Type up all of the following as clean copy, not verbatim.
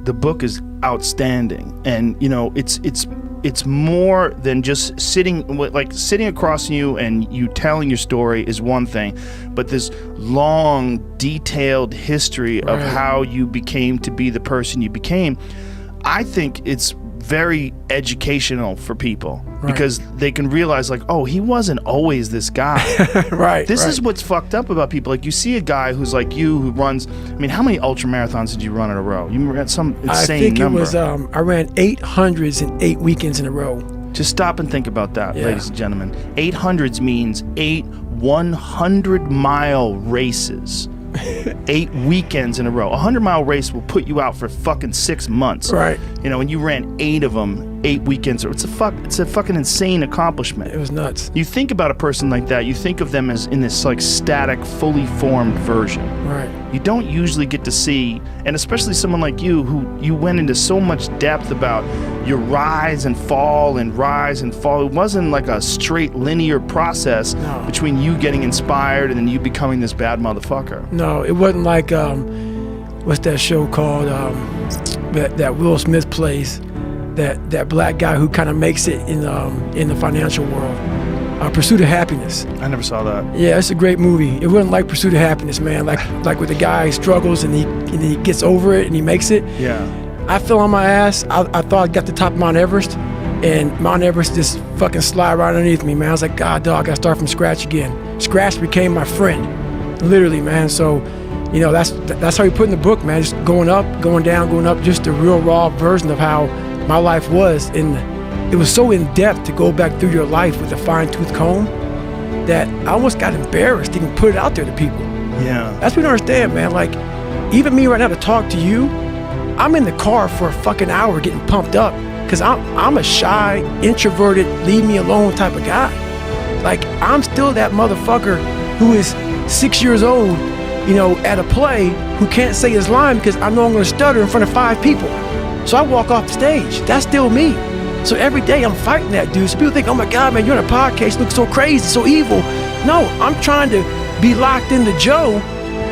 the book is outstanding, and you know it's more than just sitting across from you and you telling your story is one thing, but this long, detailed history of how you became to be the person you became. I think it's very educational for people because they can realize like, oh, he wasn't always this guy. This is what's fucked up about people. Like you see a guy who's like you who runs, I mean, how many ultra marathons did you run in a row? You ran some insane number. I think it was, I ran 800s in 8 weekends in a row. Just stop and think about that, ladies and gentlemen. 800s means 8 100-mile races. 8 weekends in a row. A 100-mile race will put you out for fucking 6 months. You know, and you ran 8 of them, 8 weekends. It's a fucking insane accomplishment. It was nuts. You think about a person like that, you think of them as in this like static, fully formed version. You don't usually get to see, and especially someone like you who you went into so much depth about your rise and fall and rise and fall. It wasn't like a straight linear process between you getting inspired and then you becoming this bad motherfucker. No, it wasn't like what's that show called that Will Smith plays, that black guy who kind of makes it in the financial world. Pursuit of Happiness. I never saw that. Yeah, it's a great movie. It wasn't like Pursuit of Happiness, man. Like with the guy struggles and he gets over it and he makes it. I fell on my ass. I thought I got to the top of Mount Everest, and Mount Everest just fucking slide right underneath me, man. I was like, God, dog, I gotta start from scratch again. Scratch became my friend, literally, man. So, you know, that's how you put in the book, man. Just going up, going down, going up. Just the real raw version of how my life was. And it was so in depth to go back through your life with a fine-tooth comb that I almost got embarrassed to even put it out there to people. That's what you don't understand, man. Like, even me right now to talk to you, I'm in the car for a fucking hour getting pumped up because I'm a shy, introverted, leave me alone type of guy. Like, I'm still that motherfucker who is 6 years old, you know, at a play who can't say his line because I know I'm going to stutter in front of 5 people. So I walk off the stage. That's still me. So every day I'm fighting that dude. So people think, oh my God, man, you're on a podcast, you look so crazy, so evil. No, I'm trying to be locked into Joe.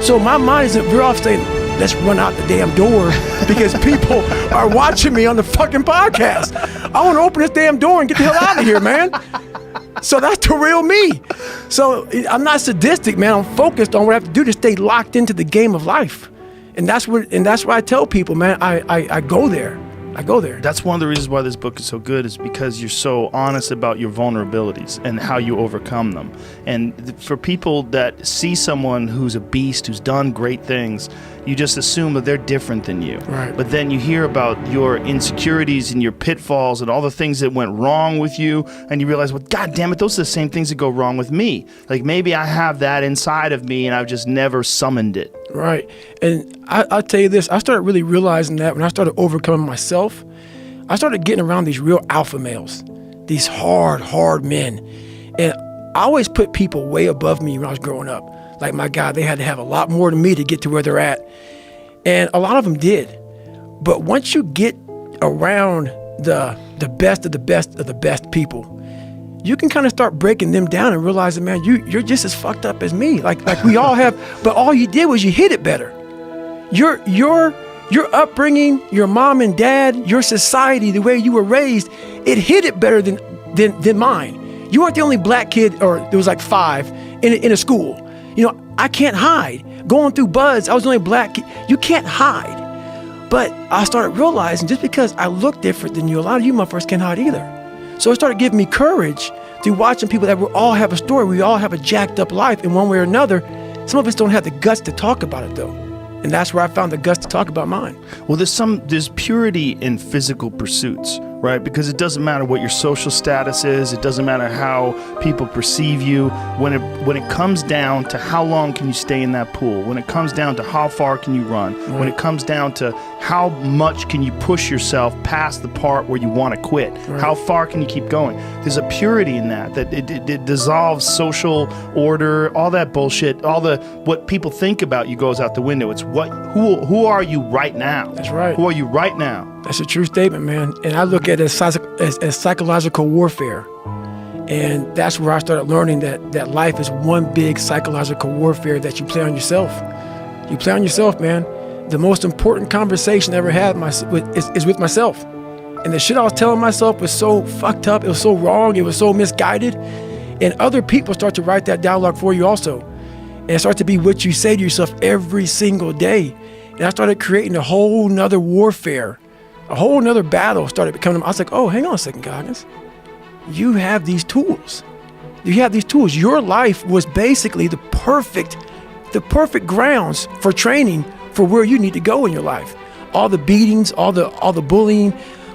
So my mind isn't veer off saying, let's run out the damn door because people are watching me on the fucking podcast. I want to open this damn door and get the hell out of here, man. So that's the real me. So I'm not sadistic, man. I'm focused on what I have to do to stay locked into the game of life. And that's why I tell people, man, I go there. I go there. That's one of the reasons why this book is so good, is because you're so honest about your vulnerabilities and how you overcome them. And for people that see someone who's a beast, who's done great things, you just assume that they're different than you. But then you hear about your insecurities and your pitfalls and all the things that went wrong with you, and you realize, well, God damn it, those are the same things that go wrong with me. Like, maybe I have that inside of me and I've just never summoned it. And I'll tell you this, I started really realizing that when I started overcoming myself, I started getting around these real alpha males, these hard men. And I always put people way above me when I was growing up. Like, my God, they had to have a lot more than me to get to where they're at. And a lot of them did. But once you get around the best of the best of the best people, you can kind of start breaking them down and realizing, man, you're just as fucked up as me. Like we all have, but all you did was you hit it better. Your upbringing, your mom and dad, your society, the way you were raised, it hit it better than mine. You weren't the only black kid, or there was like 5 in a school. You know, I can't hide. Going through buds, I was the only black kid. You can't hide. But I started realizing, just because I look different than you, a lot of you motherfuckers can't hide either. So it started giving me courage through watching people that we all have a story. We all have a jacked up life in one way or another. Some of us don't have the guts to talk about it, though. And that's where I found the guts to talk about mine. Well, there's purity in physical pursuits, right? Because it doesn't matter what your social status is. It doesn't matter how people perceive you. When it comes down to how long can you stay in that pool, when it comes down to how far can you run, when it comes down to how much can you push yourself past the part where you want to quit, how far can you keep going? There's a purity in that it dissolves social order, all that bullshit, what people think about you goes out the window. It's who are you right now? That's right. Who are you right now? That's a true statement, man. And I look at it as psychological warfare. And that's where I started learning that life is one big psychological warfare that you play on yourself. You play on yourself, man. the most important conversation I ever had is with myself. And the shit I was telling myself was so fucked up. It was so wrong. It was so misguided. And other people start to write that dialogue for you also. And it starts to be what you say to yourself every single day. And I started creating a whole nother warfare, a whole nother battle started becoming. I was like, oh, hang on a second, Goggins. You have these tools. You have these tools. Your life was basically the perfect grounds for training for where you need to go in your life. All the beatings, all the bullying,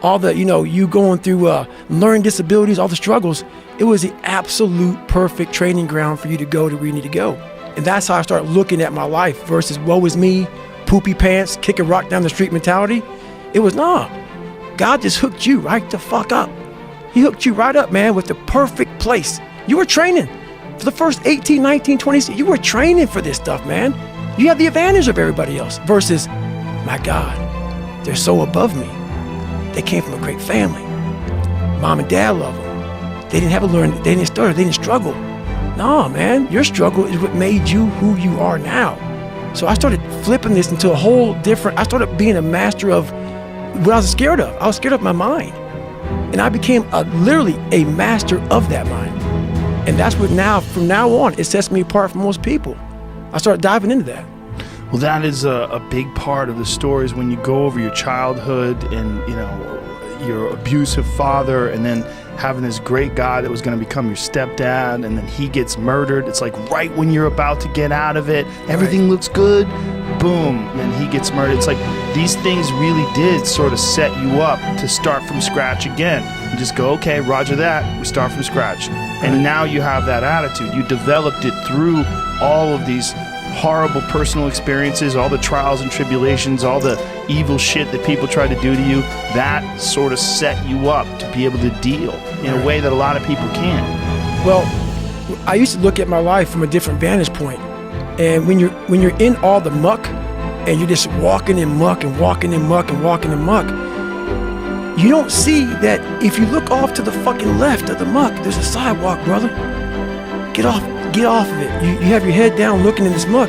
all the, you going through learning disabilities, all the struggles. It was the absolute perfect training ground for you to go to where you need to go. And that's how I started looking at my life versus woe is me, poopy pants, kick a rock down the street mentality. It was, God just hooked you right the fuck up. He hooked you right up, man, with the perfect place. You were training for the first 18, 19, 20, you were training for this stuff, man. You have the advantage of everybody else versus, my God, they're so above me. They came from a great family. Mom and dad love them. They didn't have to learn, they didn't stutter, they didn't struggle. No, man, your struggle is what made you who you are now. So I started flipping this into a whole different, I started being a master of what I was scared of. I was scared of my mind. And I became literally a master of that mind. And that's what now, from now on, it sets me apart from most people. I started diving into that. Well, that is a big part of the stories when you go over your childhood and, your abusive father and then having this great guy that was going to become your stepdad and then he gets murdered. It's like right when you're about to get out of it, everything looks good, boom, and he gets murdered. It's like these things really did sort of set you up to start from scratch again. You just go, okay, roger that, we start from scratch. And now you have that attitude. You developed it through all of these horrible personal experiences, all the trials and tribulations, all the evil shit that people try to do to you. That sort of set you up to be able to deal in a way that a lot of people can't. Well, I used to look at my life from a different vantage point. And when you're in all the muck and you're just walking in muck and walking in muck and walking in muck, you don't see that if you look off to the fucking left of the muck, there's a sidewalk, brother. Get off of it. You have your head down looking in this muck.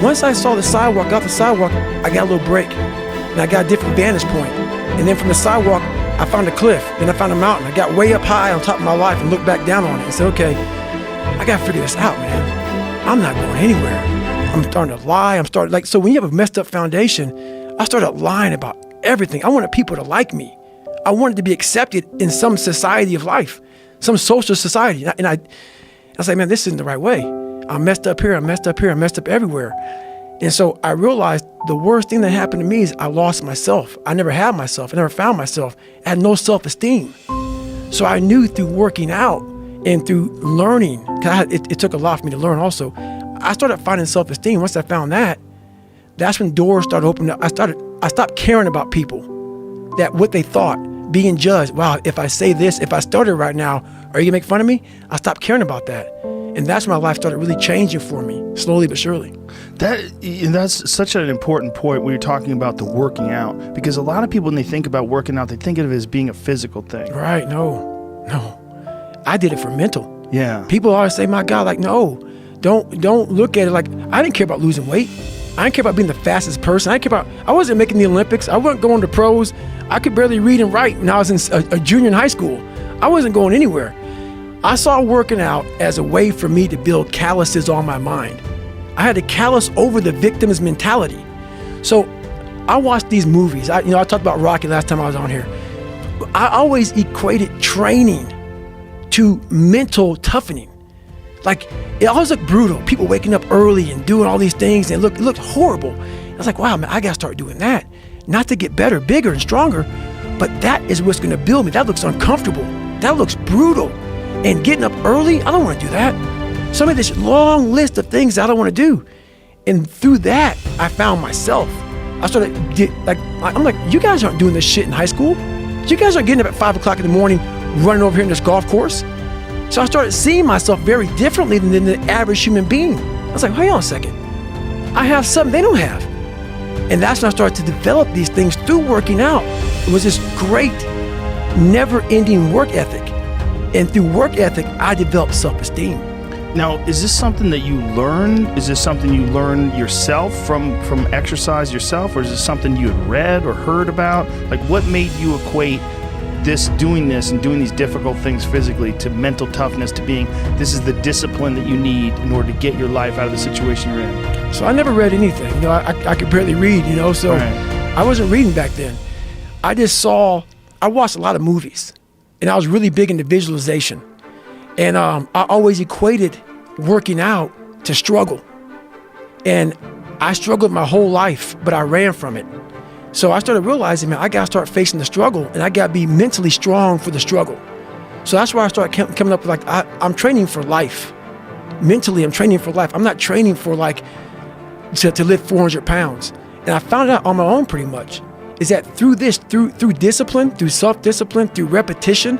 Once I saw the sidewalk, got the sidewalk, I got a little break. And I got a different vantage point. And then from the sidewalk, I found a cliff. Then I found a mountain. I got way up high on top of my life and looked back down on it and said, okay, I got to figure this out, man. I'm not going anywhere. I'm starting to lie. So when you have a messed up foundation, I started lying about everything. I wanted people to like me. I wanted to be accepted in some society of life, some social society. And I was like, man, this isn't the right way. I messed up here, I messed up here, I messed up everywhere. And so I realized the worst thing that happened to me is I lost myself. I never had myself. I never found myself. I had no self-esteem. So I knew through working out and through learning, because it took a lot for me to learn also. I started finding self-esteem. Once I found that, that's when doors started opening up. I stopped caring about people, that what they thought, being judged. Wow, if I say this, if I started right now, are you gonna make fun of me? I stopped caring about that. And that's when my life started really changing for me, slowly but surely. That's such an important point when you're talking about the working out, because a lot of people, when they think about working out, they think of it as being a physical thing. Right, no. I did it for mental. Yeah. People always say, my God, like, no, don't look at it like, I didn't care about losing weight. I didn't care about being the fastest person. I wasn't making the Olympics. I wasn't going to pros. I could barely read and write when I was in a junior in high school. I wasn't going anywhere. I saw working out as a way for me to build calluses on my mind. I had to callus over the victim's mentality. So I watched these movies. I talked about Rocky last time I was on here. I always equated training to mental toughening. Like, it always looked brutal. People waking up early and doing all these things, and it looked horrible. I was like, wow, man, I gotta start doing that. Not to get better, bigger, and stronger, but that is what's gonna build me. That looks uncomfortable. That looks brutal. And getting up early, I don't wanna do that. So I made this long list of things that I don't wanna do. And through that, I found myself. I started, I'm like, you guys aren't doing this shit in high school. You guys aren't getting up at 5 o'clock in the morning, running over here in this golf course. So I started seeing myself very differently than the average human being. I was like, hang on a second. I have something they don't have. And that's when I started to develop these things through working out. It was this great, never-ending work ethic. And through work ethic, I developed self-esteem. Now, is this something that you learned? Is this something you learned yourself from exercise yourself, or is this something you had read or heard about? Like, what made you equate doing this and doing these difficult things physically to mental toughness, to being, this is the discipline that you need in order to get your life out of the situation you're in? So I never read anything. You know, I could barely read, you know, so I wasn't reading back then. I watched a lot of movies, and I was really big into visualization. And I always equated working out to struggle. And I struggled my whole life, but I ran from it. So I started realizing, man, I got to start facing the struggle, and I got to be mentally strong for the struggle. So that's why I started coming up with, like, I'm training for life. Mentally, I'm training for life. I'm not training for, like, to lift 400 pounds. And I found out on my own pretty much, is that through discipline, through self-discipline, through repetition,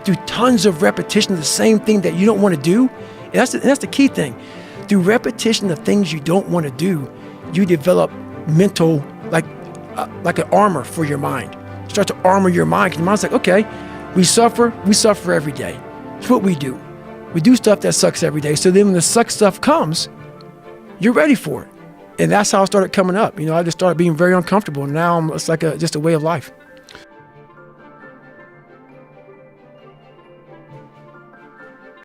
through tons of repetition of the same thing that you don't want to do, and that's the key thing. Through repetition of things you don't want to do, you develop mental, like an armor for your mind. You start to armor your mind, because your mind's like, okay, we suffer every day. It's what we do. We do stuff that sucks every day. So then when the suck stuff comes, you're ready for it. And that's how I started coming up. You know, I just started being very uncomfortable, and now it's like just a way of life.